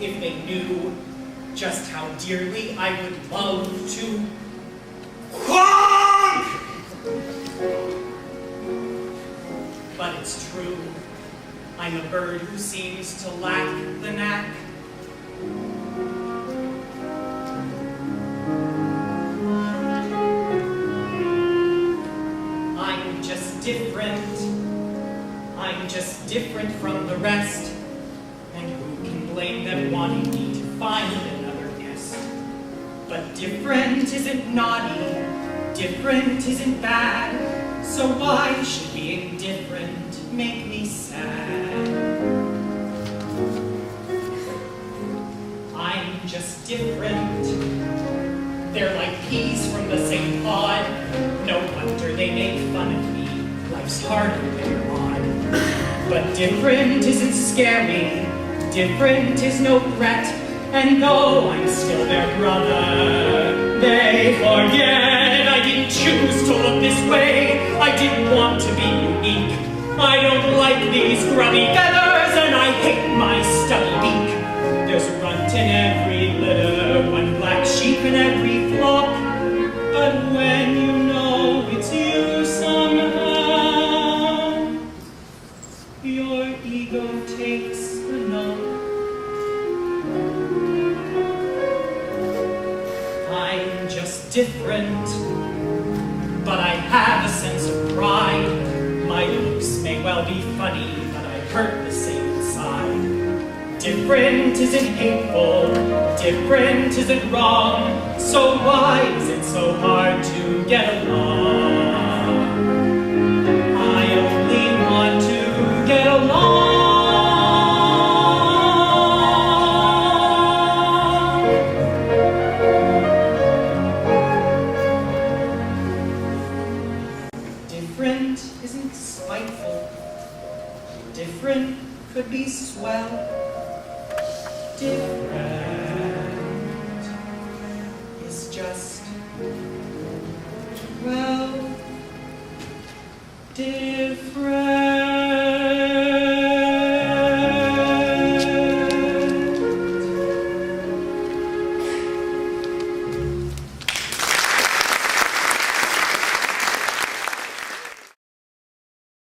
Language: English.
if they knew just how dearly I would love to honk! But it's true, I'm a bird who seems to lack the knack. I'm just different from the rest. And who can blame them wanting me to find another nest? But different isn't naughty, different isn't bad. So why should being different make me sad? I'm just different. They're like peas from the same pod. No wonder they make fun of me. Life's harder when you're odd. But different isn't scary. Different is no threat. And though I'm still their brother, they forget I didn't choose to look this way. I didn't want to be unique. I don't like these grubby feathers, and I hate my stubby beak. There's a runt in every litter, one black sheep in every flock. But when you know it's you somehow, your ego takes a knock. I'm just different, but I have a sense of pride. My looks may well be funny, but I hurt the same inside. Different isn't hateful, different isn't wrong. So why is it so hard to get along? I only want to get along. Different isn't spiteful. Different could be swell. Different is just, well, different.